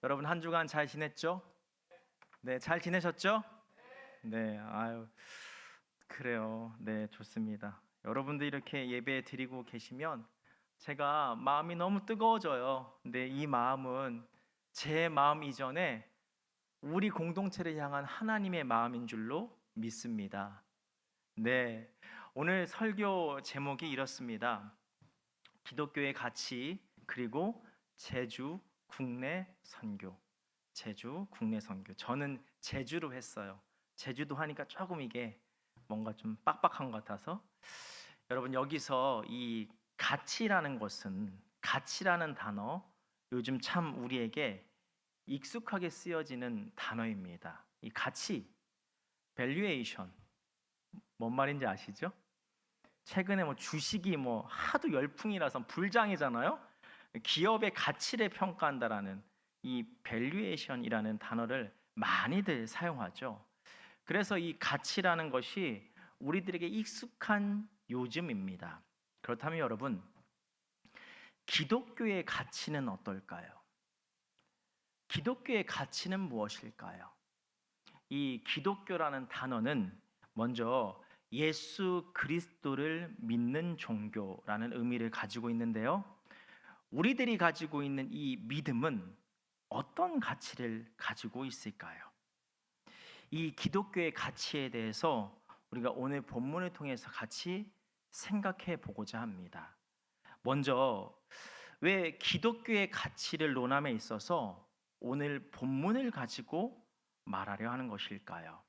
여러분 한 주간 잘 지냈죠? 네, 잘 지내셨죠? 네, 아유, 그래요. 네, 좋습니다. 여러분들 이렇게 예배 드리고 계시면 제가 마음이 너무 뜨거워져요. 근데 이 마음은 제 마음 이전에 우리 공동체를 향한 하나님의 마음인 줄로 믿습니다. 네, 오늘 설교 제목이 이렇습니다. 기독교의 가치 그리고 제주 국내 선교. 제주 국내 선교. 저는 제주로 했어요. 제주도 하니까 조금 이게 뭔가 좀 빡빡한 것 같아서 여러분 여기서 이 가치라는 것은 가치라는 단어 요즘 참 우리에게 익숙하게 쓰여지는 단어입니다. 이 가치, 밸류에이션 뭔 말인지 아시죠? 최근에 뭐 주식이 뭐 하도 열풍이라서 불장이잖아요. 기업의 가치를 평가한다라는 이 밸류에이션이라는 단어를 많이들 사용하죠. 그래서 이 가치라는 것이 우리들에게 익숙한 요즘입니다. 그렇다면 여러분, 기독교의 가치는 어떨까요? 기독교의 가치는 무엇일까요? 이 기독교라는 단어는 먼저 예수 그리스도를 믿는 종교라는 의미를 가지고 있는데요. 우리들이 가지고 있는 이 믿음은 어떤 가치를 가지고 있을까요? 이 기독교의 가치에 대해서 우리가 오늘 본문을 통해서 같이 생각해 보고자 합니다. 먼저 왜 기독교의 가치를 논함에 있어서 오늘 본문을 가지고 말하려 하는 것일까요?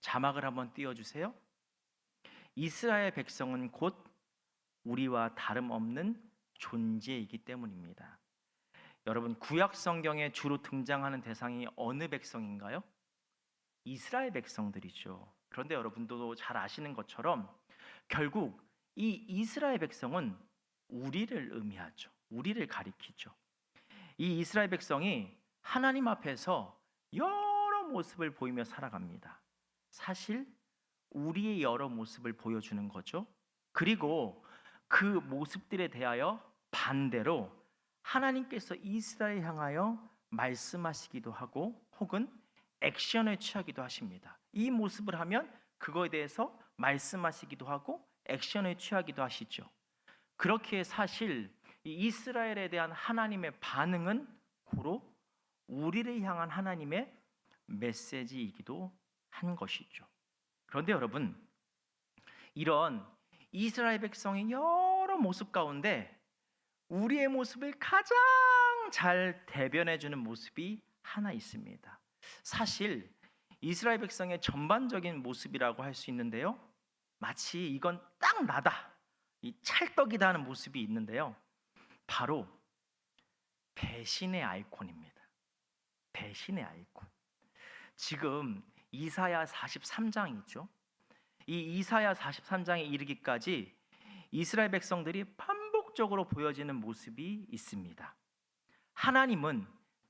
자막을 한번 띄워주세요. 이스라엘 백성은 곧 우리와 다름없는 존재이기 때문입니다. 여러분 구약 성경에 주로 등장하는 대상이 어느 백성인가요? 이스라엘 백성들이죠. 그런데 여러분도 잘 아시는 것처럼 결국 이 이스라엘 백성은 우리를 의미하죠. 우리를 가리키죠. 이 이스라엘 백성이 하나님 앞에서 여러 모습을 보이며 살아갑니다. 사실 우리의 여러 모습을 보여주는 거죠. 그리고 그 모습들에 대하여 반대로 하나님께서 이스라엘 향하여 말씀하시기도 하고 혹은 액션을 취하기도 하십니다. 이 모습을 하면 그거에 대해서 말씀하시기도 하고 액션을 취하기도 하시죠. 그렇게 사실 이 이스라엘에 대한 하나님의 반응은 고로 우리를 향한 하나님의 메시지이기도 한 것이죠. 그런데 여러분, 이런 이스라엘 백성의 여러 모습 가운데 우리의 모습을 가장 잘 대변해주는 모습이 하나 있습니다. 사실 이스라엘 백성의 전반적인 모습이라고 할 수 있는데요. 마치 이건 딱 나다, 이 찰떡이다 하는 모습이 있는데요. 바로 배신의 아이콘입니다. 배신의 아이콘. 지금 이사야 43장이죠. 이 이사야 43장에 이르기까지 이스라엘 백성들이 반복적으로 보여지는 모습이 있습니다. 하나님은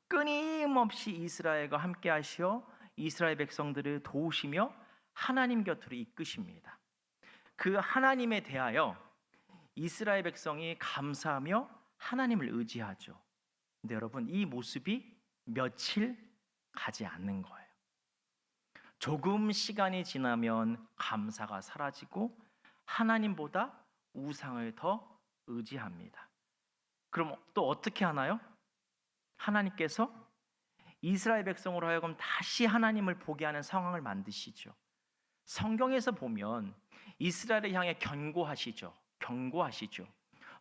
끊임없이 이스라엘과 함께 하시어 이스라엘 백성들을 도우시며 하나님 곁으로 이끄십니다. 그 하나님에 대하여 이스라엘 백성이 감사하며 하나님을 의지하죠. 근데 여러분 이 모습이 며칠 가지 않는 거예요. 조금 시간이 지나면 감사가 사라지고 하나님보다 우상을 더 의지합니다. 그럼 또 어떻게 하나요? 하나님께서 이스라엘 백성으로 하여금 다시 하나님을 보게 하는 상황을 만드시죠. 성경에서 보면 이스라엘을 향해 경고하시죠. 경고하시죠.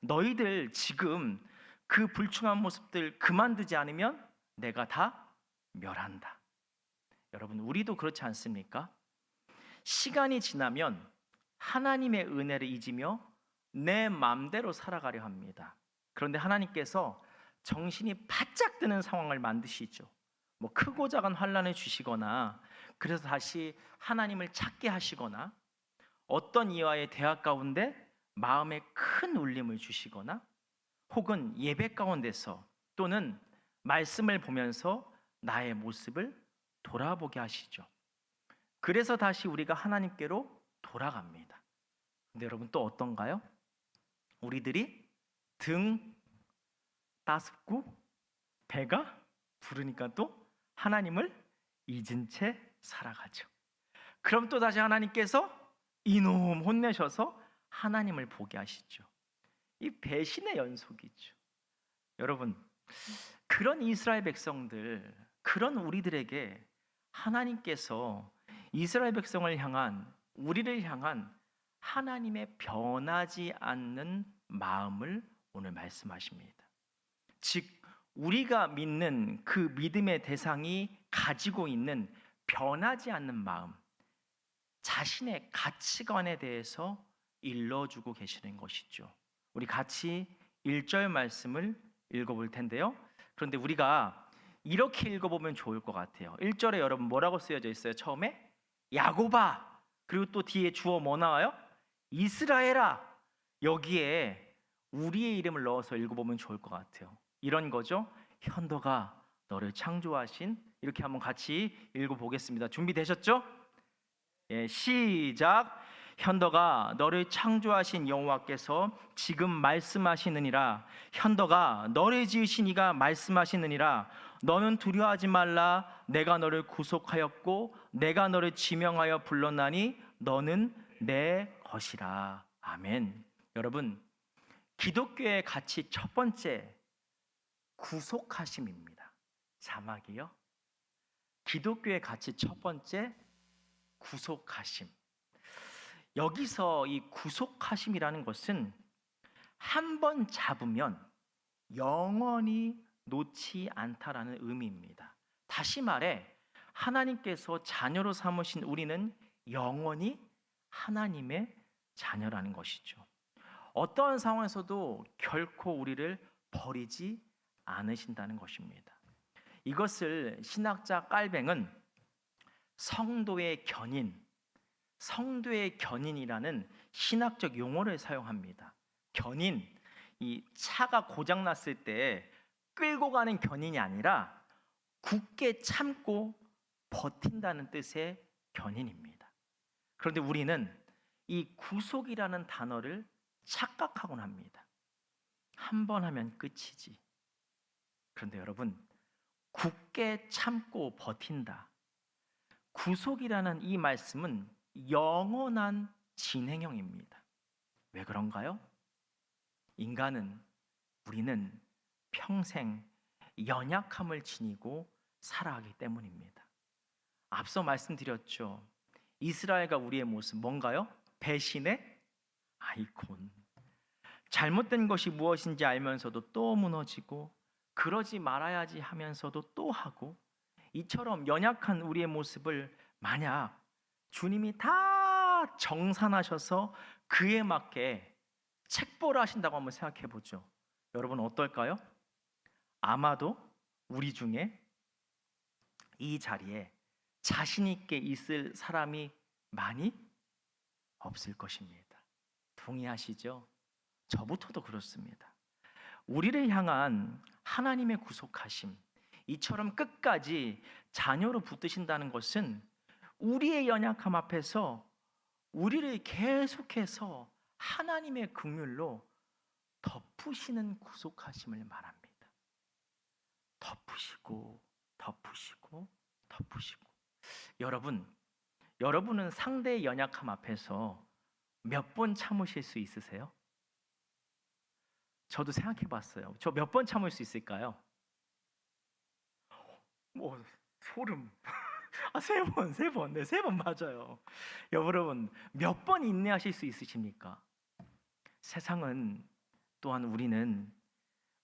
너희들 지금 그 불충한 모습들 그만두지 않으면 내가 다 멸한다. 여러분 우리도 그렇지 않습니까? 시간이 지나면 하나님의 은혜를 잊으며 내 마음대로 살아가려 합니다. 그런데 하나님께서 정신이 바짝 드는 상황을 만드시죠. 뭐 크고 작은 환난을 주시거나 그래서 다시 하나님을 찾게 하시거나 어떤 이와의 대화 가운데 마음에 큰 울림을 주시거나 혹은 예배 가운데서 또는 말씀을 보면서 나의 모습을 돌아보게 하시죠. 그래서 다시 우리가 하나님께로 돌아갑니다. 근데 여러분 또 어떤가요? 우리들이 등 따숩고 배가 부르니까 또 하나님을 잊은 채 살아가죠. 그럼 또 다시 하나님께서 이놈 혼내셔서 하나님을 보게 하시죠. 이 배신의 연속이죠. 여러분, 그런 이스라엘 백성들, 그런 우리들에게 하나님께서 이스라엘 백성을 향한, 우리를 향한 하나님의 변하지 않는 마음을 오늘 말씀하십니다. 즉, 우리가 믿는 그 믿음의 대상이 가지고 있는 변하지 않는 마음, 자신의 가치관에 대해서 일러주고 계시는 것이죠. 우리 같이 1절 말씀을 읽어볼 텐데요. 그런데 우리가 이렇게 읽어보면 좋을 것 같아요. 1절에 여러분 뭐라고 쓰여져 있어요? 처음에 야곱아, 그리고 또 뒤에 주어 뭐 나와요? 이스라엘아. 여기에 우리의 이름을 넣어서 읽어보면 좋을 것 같아요. 이런 거죠. 현도가 너를 창조하신, 이렇게 한번 같이 읽어보겠습니다. 준비되셨죠? 예, 시작. 현도가 너를 창조하신 여호와께서 지금 말씀하시느니라. 현도가 너를 지으신 이가 말씀하시느니라. 너는 두려워하지 말라. 내가 너를 구속하였고 내가 너를 지명하여 불렀나니 너는 내 것이라. 아멘. 여러분, 기독교의 가치 첫 번째, 구속하심입니다. 자막이요. 기독교의 가치 첫 번째, 구속하심. 여기서 이 구속하심이라는 것은 한 번 잡으면 영원히 놓지 않다라는 의미입니다. 다시 말해, 하나님께서 자녀로 삼으신 우리는 영원히 하나님의 자녀라는 것이죠. 어떠한 상황에서도 결코 우리를 버리지 않으신다는 것입니다. 이것을 신학자 깔뱅은 성도의 견인, 성도의 견인이라는 신학적 용어를 사용합니다. 견인, 이 차가 고장 났을 때 끌고 가는 견인이 아니라 굳게 참고 버틴다는 뜻의 견인입니다. 그런데 우리는 이 구속이라는 단어를 착각하곤 합니다. 한 번 하면 끝이지. 그런데 여러분, 굳게 참고 버틴다, 구속이라는 이 말씀은 영원한 진행형입니다. 왜 그런가요? 우리는 평생 연약함을 지니고 살아가기 때문입니다. 앞서 말씀드렸죠. 이스라엘과 우리의 모습 뭔가요? 배신의 아이콘. 잘못된 것이 무엇인지 알면서도 또 무너지고, 그러지 말아야지 하면서도 또 하고, 이처럼 연약한 우리의 모습을 만약 주님이 다 정산하셔서 그에 맞게 책벌을 하신다고 한번 생각해 보죠. 여러분 어떨까요? 아마도 우리 중에 이 자리에 자신 있게 있을 사람이 많이 없을 것입니다. 동의하시죠? 저부터도 그렇습니다. 우리를 향한 하나님의 구속하심, 이처럼 끝까지 자녀로 붙드신다는 것은 우리의 연약함 앞에서 우리를 계속해서 하나님의 긍휼로 덮으시는 구속하심을 말합니다. 덮으시고 덮으시고 덮으시고. 여러분은 상대의 연약함 앞에서 몇 번 참으실 수 있으세요? 저도 생각해 봤어요. 저 몇 번 참을 수 있을까요? 소름. 세 번. 네, 3번 맞아요. 여러분, 몇 번 인내하실 수 있으십니까? 세상은, 또한 우리는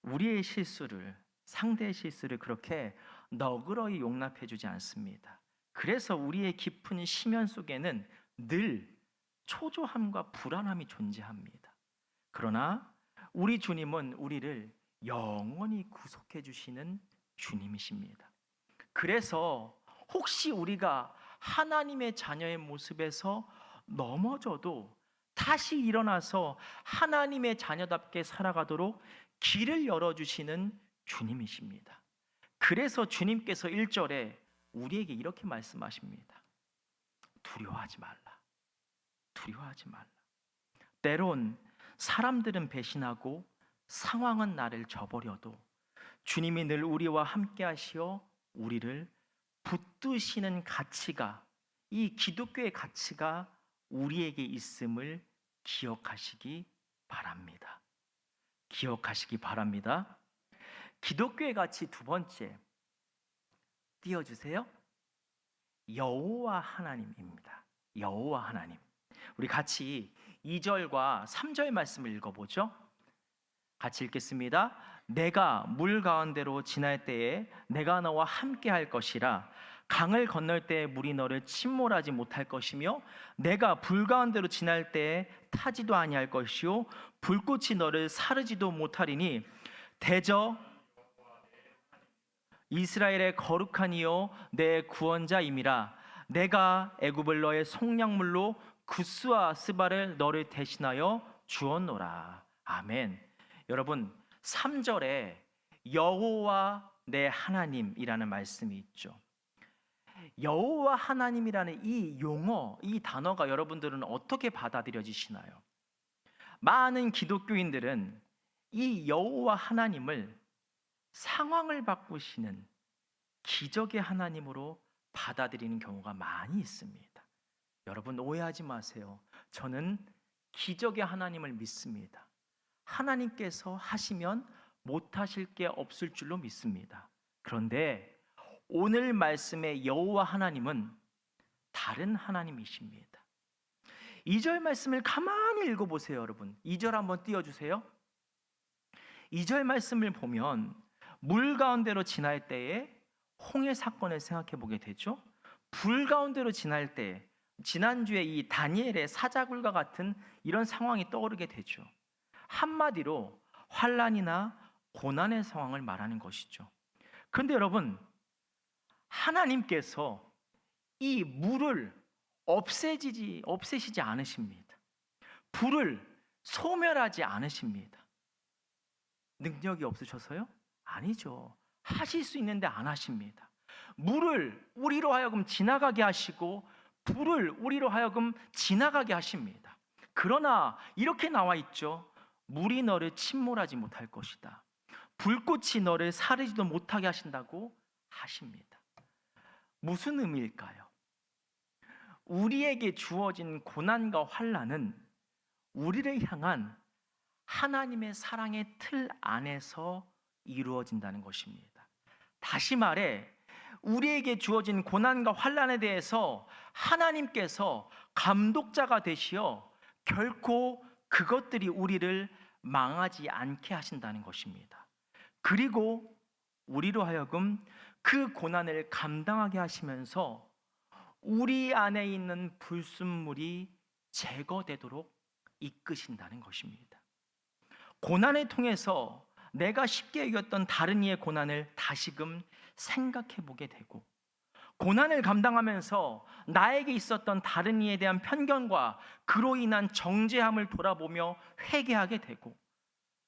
우리의 실수를, 상대의 실수를 그렇게 너그러이 용납해 주지 않습니다. 그래서 우리의 깊은 심연 속에는 늘 초조함과 불안함이 존재합니다. 그러나 우리 주님은 우리를 영원히 구속해 주시는 주님이십니다. 그래서 혹시 우리가 하나님의 자녀의 모습에서 넘어져도 다시 일어나서 하나님의 자녀답게 살아가도록 길을 열어주시는 주님이십니다. 그래서 주님께서 1절에 우리에게 이렇게 말씀하십니다. 두려워하지 말라. 두려워하지 말라. 때론 사람들은 배신하고 상황은 나를 저버려도 주님이 늘 우리와 함께 하시어 우리를 붙드시는 가치가, 이 기독교의 가치가 우리에게 있음을 기억하시기 바랍니다. 기억하시기 바랍니다. 기독교의 가치 두 번째, 띄워주세요. 여호와 하나님입니다. 여호와 하나님. 우리 같이 2절과 3절 말씀을 읽어보죠. 같이 읽겠습니다. 내가 물 가운데로 지날 때에 내가 너와 함께 할 것이라. 강을 건널 때에 물이 너를 침몰하지 못할 것이며 내가 불 가운데로 지날 때에 타지도 아니할 것이요 불꽃이 너를 사르지도 못하리니 대저 이스라엘의 거룩한 이요 내 구원자임이라. 내가 애굽을 너의 속량물로 구스와 스바를 너를 대신하여 주었노라. 아멘. 여러분, 3절에 여호와 내 하나님이라는 말씀이 있죠. 여호와 하나님이라는 이 용어, 이 단어가 여러분들은 어떻게 받아들여지시나요? 많은 기독교인들은 이 여호와 하나님을 상황을 바꾸시는 기적의 하나님으로 받아들이는 경우가 많이 있습니다. 여러분, 오해하지 마세요. 저는 기적의 하나님을 믿습니다. 하나님께서 하시면 못하실 게 없을 줄로 믿습니다. 그런데 오늘 말씀의 여호와 하나님은 다른 하나님이십니다. 2절 말씀을 가만히 읽어보세요. 여러분, 2절 한번 띄워주세요. 2절 말씀을 보면 물 가운데로 지날 때에 홍해 사건을 생각해 보게 되죠. 불 가운데로 지날 때, 지난주에 이 다니엘의 사자굴과 같은 이런 상황이 떠오르게 되죠. 한마디로 환난이나 고난의 상황을 말하는 것이죠. 그런데 여러분, 하나님께서 이 물을 없애시지 않으십니다. 불을 소멸하지 않으십니다. 능력이 없으셔서요? 아니죠. 하실 수 있는데 안 하십니다. 물을 우리로 하여금 지나가게 하시고 불을 우리로 하여금 지나가게 하십니다. 그러나 이렇게 나와 있죠. 물이 너를 침몰하지 못할 것이다. 불꽃이 너를 사르지도 못하게 하신다고 하십니다. 무슨 의미일까요? 우리에게 주어진 고난과 환난은 우리를 향한 하나님의 사랑의 틀 안에서 이루어진다는 것입니다. 다시 말해, 우리에게 주어진 고난과 환난에 대해서 하나님께서 감독자가 되시어 결코 그것들이 우리를 망하지 않게 하신다는 것입니다. 그리고 우리로 하여금 그 고난을 감당하게 하시면서 우리 안에 있는 불순물이 제거되도록 이끄신다는 것입니다. 고난을 통해서 내가 쉽게 이겼던 다른 이의 고난을 다시금 생각해 보게 되고, 고난을 감당하면서 나에게 있었던 다른 이에 대한 편견과 그로 인한 정죄함을 돌아보며 회개하게 되고,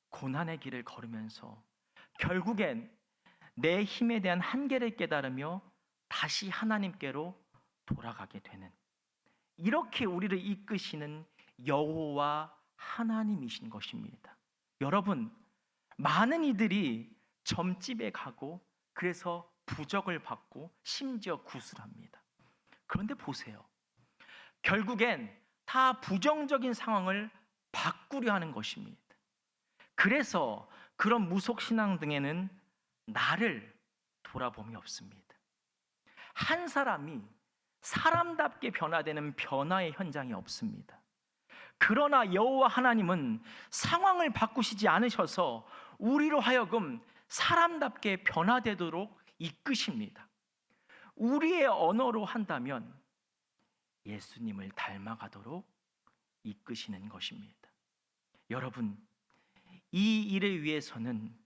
고난의 길을 걸으면서 결국엔 내 힘에 대한 한계를 깨달으며 다시 하나님께로 돌아가게 되는, 이렇게 우리를 이끄시는 여호와 하나님이신 것입니다. 여러분, 많은 이들이 점집에 가고 그래서 부적을 받고 심지어 구술합니다. 그런데 보세요. 결국엔 다 부정적인 상황을 바꾸려 하는 것입니다. 그래서 그런 무속신앙 등에는 나를 돌아봄이 없습니다. 한 사람이 사람답게 변화되는 변화의 현장이 없습니다. 그러나 여호와 하나님은 상황을 바꾸시지 않으셔서 우리로 하여금 사람답게 변화되도록 이끄십니다. 우리의 언어로 한다면 예수님을 닮아가도록 이끄시는 것입니다. 여러분, 이 일을 위해서는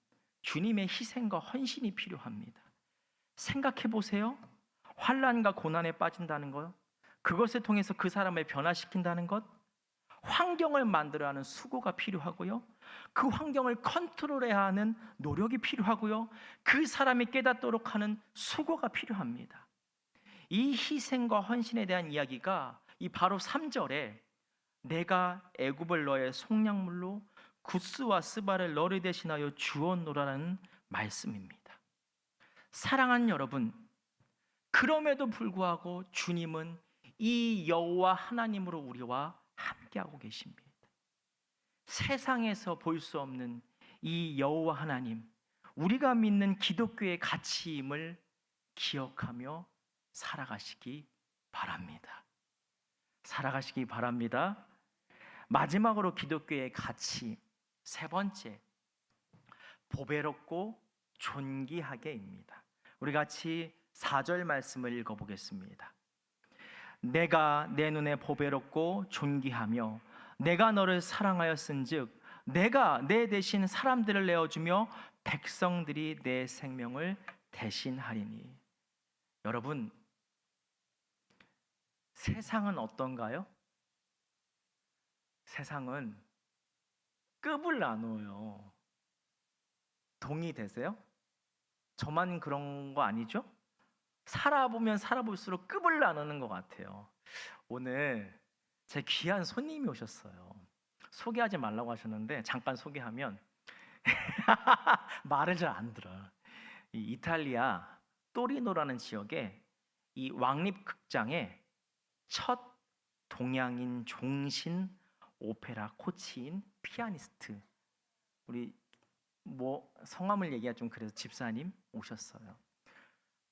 주님의 희생과 헌신이 필요합니다. 생각해 보세요. 환난과 고난에 빠진다는 것, 그것을 통해서 그 사람을 변화시킨다는 것, 환경을 만들어야 하는 수고가 필요하고요, 그 환경을 컨트롤해야 하는 노력이 필요하고요, 그 사람이 깨닫도록 하는 수고가 필요합니다. 이 희생과 헌신에 대한 이야기가 이 바로 3절에 내가 애굽을 너의 속량물로 구스와 스바를 너를 대신하여 주었노라는 말씀입니다. 사랑하는 여러분, 그럼에도 불구하고 주님은 이 여호와 하나님으로 우리와 함께하고 계십니다. 세상에서 볼 수 없는 이 여호와 하나님, 우리가 믿는 기독교의 가치임을 기억하며 살아가시기 바랍니다. 살아가시기 바랍니다. 마지막으로 기독교의 가치 세 번째, 보배롭고 존귀하게입니다. 우리 같이 4절 말씀을 읽어보겠습니다. 내가 내 눈에 보배롭고 존귀하며 내가 너를 사랑하였은즉 내가 내 대신 사람들을 내어주며 백성들이 내 생명을 대신하리니. 여러분, 세상은 어떤가요? 세상은 급을 나눠요. 동의되세요? 저만 그런 거 아니죠? 살아보면 살아볼수록 급을 나누는 것 같아요. 오늘 제 귀한 손님이 오셨어요. 소개하지 말라고 하셨는데 잠깐 소개하면 말을 잘 안 들어요. 이 이탈리아 또리노라는 지역에 이 왕립극장에 첫 동양인 종신 오페라 코치인 피아니스트, 우리 뭐 성함을 얘기하기 좀 그래서 집사님 오셨어요.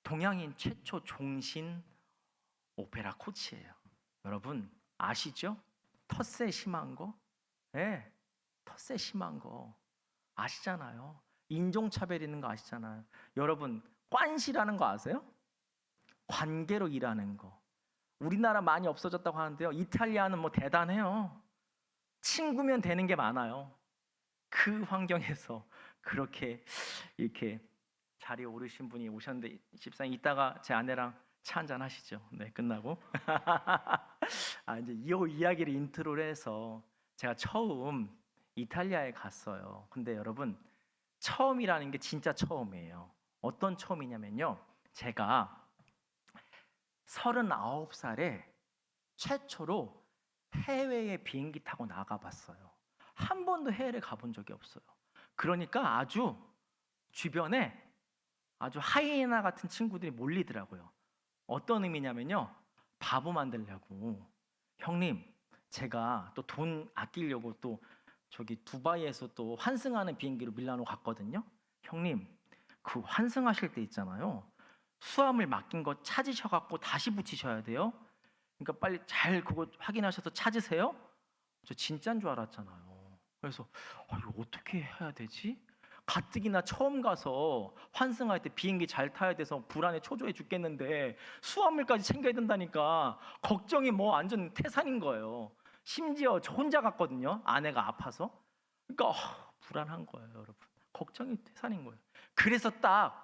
동양인 최초 종신 오페라 코치예요. 여러분 아시죠? 텃세 심한 거? 네, 텃세 심한 거 아시잖아요. 인종차별 있는 거 아시잖아요. 여러분 관시라는 거 아세요? 관계로 일하는 거. 우리나라 많이 없어졌다고 하는데요, 이탈리아는 뭐 대단해요. 친구면 되는 게 많아요. 그 환경에서 그렇게 이렇게 자리에 오르신 분이 오셨는데, 집사님 이따가 제 아내랑 차 한잔 하시죠. 네, 끝나고. 이제 이 이야기를 인트로를 해서 제가 처음 이탈리아에 갔어요. 근데 여러분, 처음이라는 게 진짜 처음이에요. 어떤 처음이냐면요, 제가 39살에 최초로 해외에 비행기 타고 나가봤어요. 한 번도 해외를 가본 적이 없어요. 그러니까 아주 주변에 아주 하이에나 같은 친구들이 몰리더라고요. 어떤 의미냐면요, 바보 만들려고. 형님, 제가 또 돈 아끼려고 또 저기 두바이에서 또 환승하는 비행기로 밀라노 갔거든요. 형님, 그 환승하실 때 있잖아요, 수화물 맡긴 거 찾으셔갖고 다시 붙이셔야 돼요. 그러니까 빨리 잘 그거 확인하셔서 찾으세요. 저 진짜인 줄 알았잖아요. 그래서 이거 어떻게 해야 되지? 가뜩이나 처음 가서 환승할 때 비행기 잘 타야 돼서 불안에 초조해 죽겠는데 수화물까지 챙겨야 된다니까 걱정이 뭐 완전 태산인 거예요. 심지어 저 혼자 갔거든요. 아내가 아파서. 그러니까 불안한 거예요, 여러분. 걱정이 태산인 거예요. 그래서 딱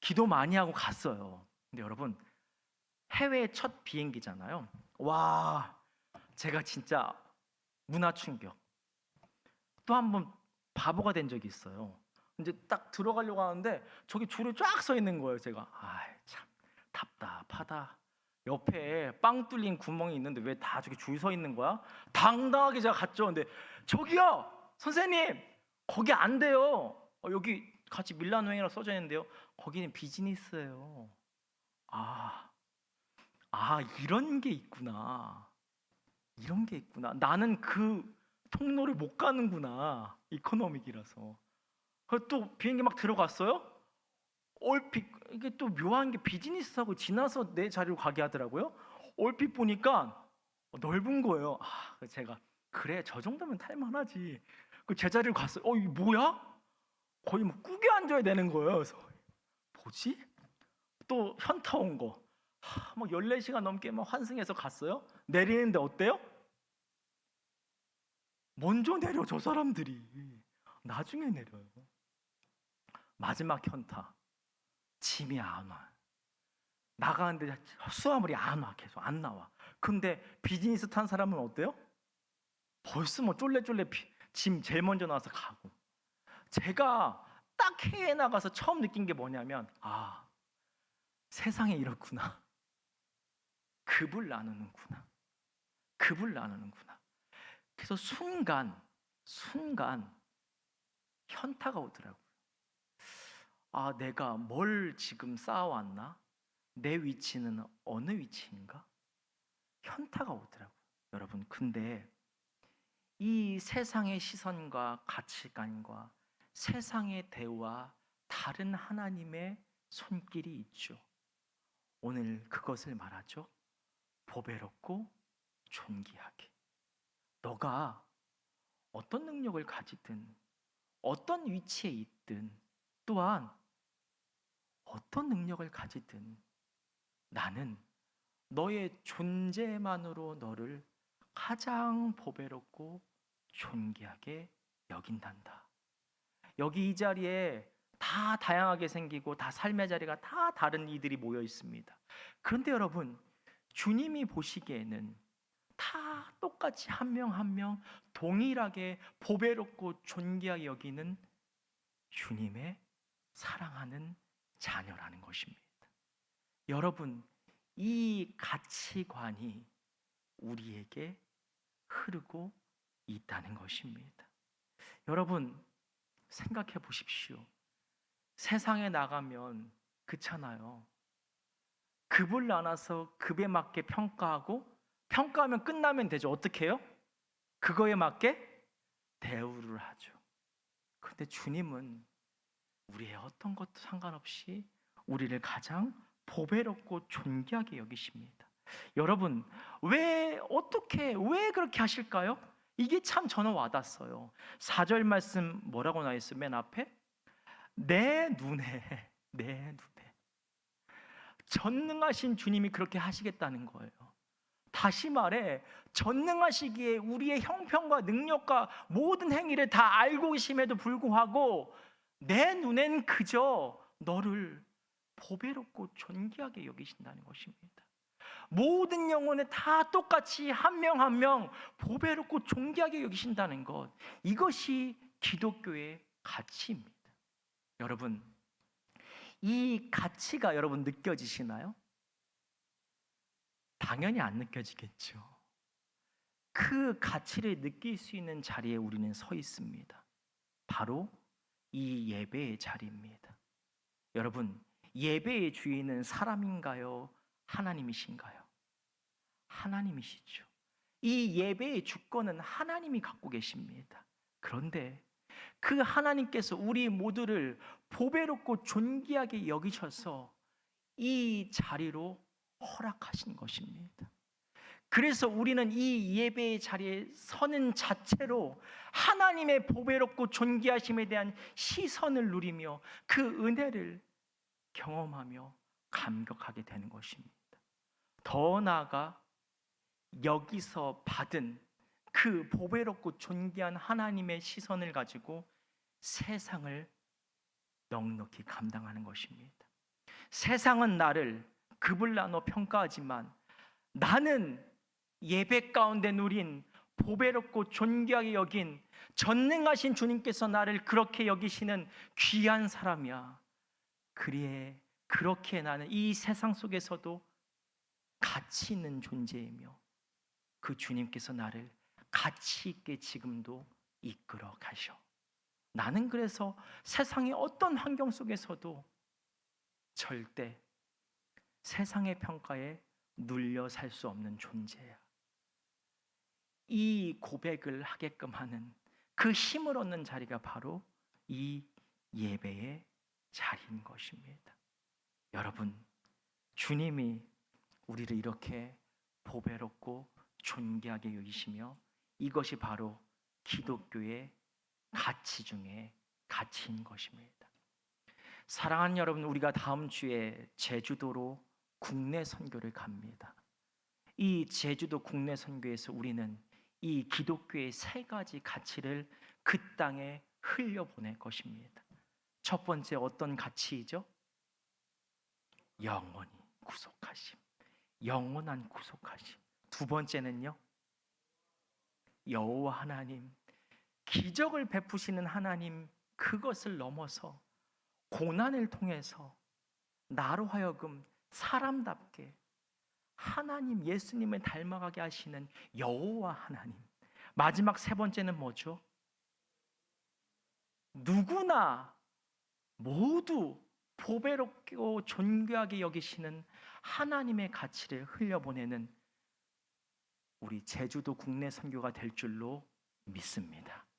기도 많이 하고 갔어요. 근데 여러분, 해외 첫 비행기잖아요. 와, 제가 진짜 문화 충격. 또 한 번 바보가 된 적이 있어요. 이제 딱 들어가려고 하는데 저기 줄을 쫙 서 있는 거예요. 제가 참 답답하다. 옆에 빵 뚫린 구멍이 있는데 왜 다 저기 줄 서 있는 거야? 당당하게 제가 갔죠. 근데 저기요, 선생님, 거기 안 돼요. 여기 같이 밀라노행이라고 써져 있는데요. 거기는 비즈니스예요. 이런 게 있구나. 이런 게 있구나. 나는 그 통로를 못 가는구나. 이코노믹이라서. 또 비행기 막 들어갔어요. 얼핏 이게 또 묘한 게 비즈니스하고 지나서 내 자리로 가게 하더라고요. 얼핏 보니까 넓은 거예요. 제가 그래, 저 정도면 탈만하지. 그 제자리로 갔어요. 이게 뭐야? 거의 뭐 꾹에 앉아야 되는 거예요. 그래서 뭐지? 또 현타 온 거. 막 14시간 넘게 막 환승해서 갔어요. 내리는데 어때요? 먼저 내려, 저 사람들이. 나중에 내려요. 마지막 현타. 짐이 안 와. 나가는데 수화물이 안 와. 계속 안 나와. 근데 비즈니스 탄 사람은 어때요? 벌써 뭐 쫄래쫄래 짐 제일 먼저 나와서 가고. 제가 딱 해외에 나가서 처음 느낀 게 뭐냐면 세상에 이렇구나. 급을 나누는구나. 급을 나누는구나. 그래서 순간 현타가 오더라고요. 아, 내가 뭘 지금 쌓아왔나? 내 위치는 어느 위치인가? 현타가 오더라고요. 여러분, 근데 이 세상의 시선과 가치관과 세상의 대우와 다른 하나님의 손길이 있죠. 오늘 그것을 말하죠. 보배롭고 존귀하게. 너가 어떤 능력을 가지든 어떤 위치에 있든 또한 어떤 능력을 가지든 나는 너의 존재만으로 너를 가장 보배롭고 존귀하게 여긴단다. 여기 이 자리에 다 다양하게 생기고 다 삶의 자리가 다 다른 이들이 모여 있습니다. 그런데 여러분, 주님이 보시기에는 다 똑같이 한 명 한 명 동일하게 보배롭고 존귀하게 여기는 주님의 사랑하는 자녀라는 것입니다. 여러분, 이 가치관이 우리에게 흐르고 있다는 것입니다. 여러분, 생각해 보십시오. 세상에 나가면 그렇잖아요. 급을 나눠서 급에 맞게 평가하면 끝나면 되죠. 어떻게 해요? 그거에 맞게 대우를 하죠. 그런데 주님은 우리의 어떤 것도 상관없이 우리를 가장 보배롭고 존귀하게 여기십니다. 여러분, 왜 그렇게 하실까요? 이게 참 저는 와닿았어요. 4절 말씀 뭐라고 나와 있어요? 맨 앞에 내 눈에 전능하신 주님이 그렇게 하시겠다는 거예요. 다시 말해, 전능하시기에 우리의 형편과 능력과 모든 행위를 다 알고 계심에도 불구하고 내 눈엔 그저 너를 보배롭고 존귀하게 여기신다는 것입니다. 모든 영혼에 다 똑같이 한 명 한 명 보배롭고 존귀하게 여기신다는 것, 이것이 기독교의 가치입니다. 여러분, 이 가치가 여러분 느껴지시나요? 당연히 안 느껴지겠죠. 그 가치를 느낄 수 있는 자리에 우리는 서 있습니다. 바로 이 예배의 자리입니다. 여러분, 예배의 주인은 사람인가요? 하나님이신가요? 하나님이시죠. 이 예배의 주권은 하나님이 갖고 계십니다. 그런데 그 하나님께서 우리 모두를 보배롭고 존귀하게 여기셔서 이 자리로 허락하신 것입니다. 그래서 우리는 이 예배의 자리에 서는 자체로 하나님의 보배롭고 존귀하심에 대한 시선을 누리며 그 은혜를 경험하며 감격하게 되는 것입니다. 더 나아가 여기서 받은 그 보배롭고 존귀한 하나님의 시선을 가지고 세상을 넉넉히 감당하는 것입니다. 세상은 나를 급을 나눠 평가하지만 나는 예배 가운데 누린 보배롭고 존귀하게 여긴 전능하신 주님께서 나를 그렇게 여기시는 귀한 사람이야. 그렇게 나는 이 세상 속에서도 가치 있는 존재이며 그 주님께서 나를 가치 있게 지금도 이끌어 가셔. 나는 그래서 세상의 어떤 환경 속에서도 절대 세상의 평가에 눌려 살 수 없는 존재야. 이 고백을 하게끔 하는 그 힘을 얻는 자리가 바로 이 예배의 자리인 것입니다. 여러분, 주님이 우리를 이렇게 보배롭고 존귀하게 여기시며 이것이 바로 기독교의 가치 중에 가치인 것입니다. 사랑하는 여러분, 우리가 다음 주에 제주도로 국내 선교를 갑니다. 이 제주도 국내 선교에서 우리는 이 기독교의 세 가지 가치를 그 땅에 흘려보낼 것입니다. 첫 번째 어떤 가치이죠? 영원히 구속하심, 영원한 구속하심. 두 번째는요, 여호와 하나님, 기적을 베푸시는 하나님, 그것을 넘어서 고난을 통해서 나로 하여금 사람답게 하나님 예수님을 닮아가게 하시는 여호와 하나님. 마지막 세 번째는 뭐죠? 누구나 모두 보배롭고 존귀하게 여기시는 하나님의 가치를 흘려보내는 우리 제주도 국내 선교가 될 줄로 믿습니다.